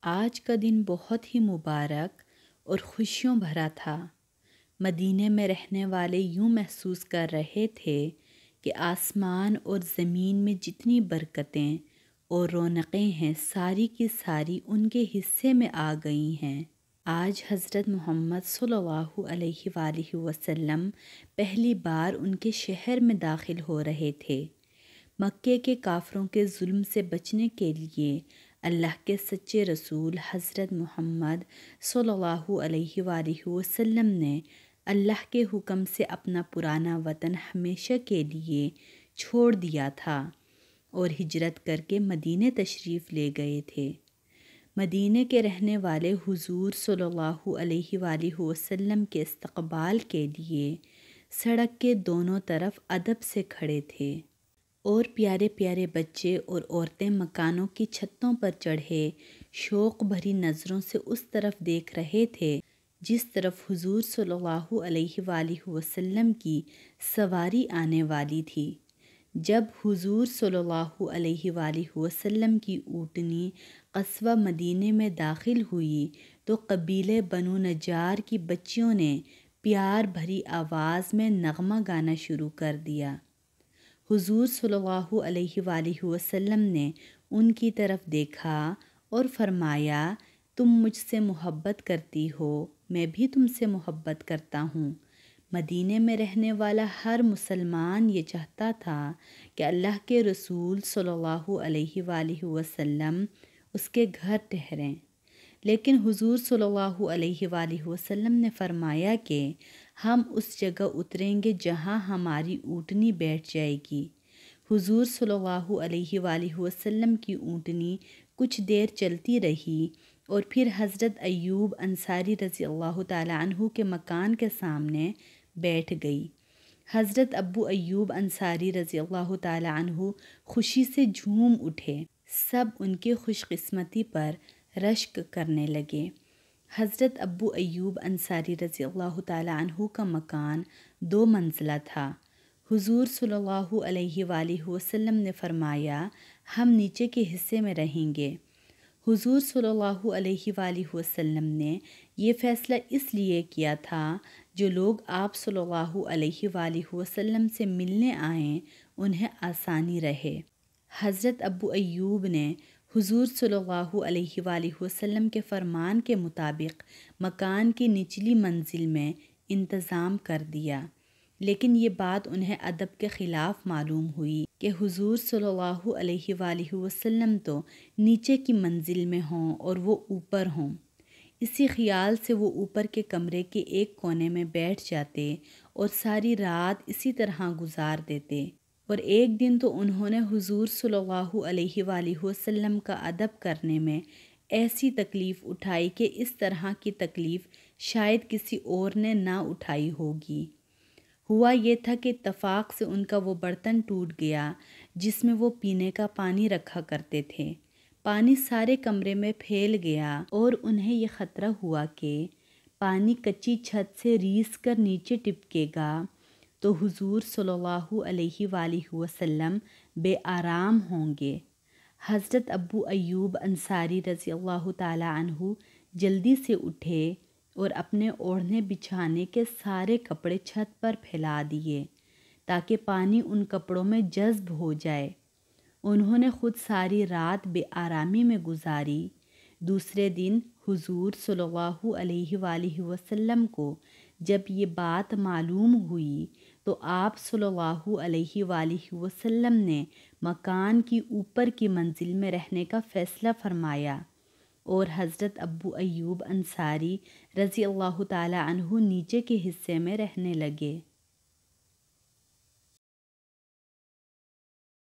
آج کا دن بہت ہی مبارک اور خوشیوں بھرا تھا۔ مدینے میں رہنے والے یوں محسوس کر رہے تھے کہ آسمان اور زمین میں جتنی برکتیں اور رونقیں ہیں ساری کی ساری ان کے حصے میں آ گئی ہیں۔ آج حضرت محمد صلی اللہ علیہ وآلہ وسلم پہلی بار ان کے شہر میں داخل ہو رہے تھے۔ مکے کے کافروں کے ظلم سے بچنے کے لیے اللہ کے سچے رسول حضرت محمد صلی اللہ علیہ وآلہ وسلم نے اللہ کے حکم سے اپنا پرانا وطن ہمیشہ کے لیے چھوڑ دیا تھا اور ہجرت کر کے مدینے تشریف لے گئے تھے۔ مدینے کے رہنے والے حضور صلی اللہ علیہ وآلہ وسلم کے استقبال کے لیے سڑک کے دونوں طرف ادب سے کھڑے تھے اور پیارے پیارے بچے اور عورتیں مکانوں کی چھتوں پر چڑھے شوق بھری نظروں سے اس طرف دیکھ رہے تھے جس طرف حضور صلی اللہ علیہ وآلہ وسلم کی سواری آنے والی تھی۔ جب حضور صلی اللہ علیہ وآلہ وسلم کی اونٹنی قصبہ مدینے میں داخل ہوئی تو قبیلے بنو نجار کی بچیوں نے پیار بھری آواز میں نغمہ گانا شروع کر دیا۔ حضور صلی اللہ علیہ وآلہ وسلم نے ان کی طرف دیکھا اور فرمایا، تم مجھ سے محبت کرتی ہو، میں بھی تم سے محبت کرتا ہوں۔ مدینے میں رہنے والا ہر مسلمان یہ چاہتا تھا کہ اللہ کے رسول صلی اللہ علیہ وآلہ وسلم اس کے گھر ٹھہریں، لیکن حضور صلی اللہ علیہ وآلہ وسلم نے فرمایا کہ ہم اس جگہ اتریں گے جہاں ہماری اونٹنی بیٹھ جائے گی۔ حضور صلی اللہ علیہ وآلہ وسلم کی اونٹنی کچھ دیر چلتی رہی اور پھر حضرت ایوب انصاری رضی اللہ تعالیٰ عنہ کے مکان کے سامنے بیٹھ گئی۔ حضرت ابو ایوب انصاری رضی اللہ تعالیٰ عنہ خوشی سے جھوم اٹھے، سب ان کی خوش قسمتی پر رشک کرنے لگے۔ حضرت ابو ایوب انصاری رضی اللہ تعالیٰ عنہ کا مکان 2 منزلہ تھا۔ حضور صلی اللہ علیہ وآلہ وسلم نے فرمایا، ہم نیچے کے حصے میں رہیں گے۔ حضور صلی اللہ علیہ وآلہ وسلم نے یہ فیصلہ اس لیے کیا تھا جو لوگ آپ صلی اللہ علیہ وآلہ وسلم سے ملنے آئیں انہیں آسانی رہے۔ حضرت ابو ایوب نے حضور صلی اللہ علیہ وآلہ وسلم کے فرمان کے مطابق مکان کی نچلی منزل میں انتظام کر دیا، لیکن یہ بات انہیں ادب کے خلاف معلوم ہوئی کہ حضور صلی اللہ علیہ وآلہ وسلم تو نیچے کی منزل میں ہوں اور وہ اوپر ہوں۔ اسی خیال سے وہ اوپر کے کمرے کے ایک کونے میں بیٹھ جاتے اور ساری رات اسی طرح گزار دیتے، اور ایک دن تو انہوں نے حضور صلی اللہ علیہ وآلہ وسلم کا ادب کرنے میں ایسی تکلیف اٹھائی کہ اس طرح کی تکلیف شاید کسی اور نے نہ اٹھائی ہوگی۔ ہوا یہ تھا کہ اتفاق سے ان کا وہ برتن ٹوٹ گیا جس میں وہ پینے کا پانی رکھا کرتے تھے۔ پانی سارے کمرے میں پھیل گیا اور انہیں یہ خطرہ ہوا کہ پانی کچی چھت سے ریس کر نیچے ٹپکے گا تو حضور صلی اللہ علیہ وآلہ وسلم بے آرام ہوں گے۔ حضرت ابو ایوب انصاری رضی اللہ تعالیٰ عنہ جلدی سے اٹھے اور اپنے اوڑھنے بچھانے کے سارے کپڑے چھت پر پھیلا دیے تاکہ پانی ان کپڑوں میں جذب ہو جائے۔ انہوں نے خود ساری رات بے آرامی میں گزاری۔ دوسرے دن حضور صلی اللہ علیہ وآلہ وسلم کو جب یہ بات معلوم ہوئی تو آپ صلی اللہ علیہ وآلہ وسلم نے مکان کی اوپر کی منزل میں رہنے کا فیصلہ فرمایا اور حضرت ابو ایوب انصاری رضی اللہ تعالیٰ عنہ نیچے کے حصے میں رہنے لگے۔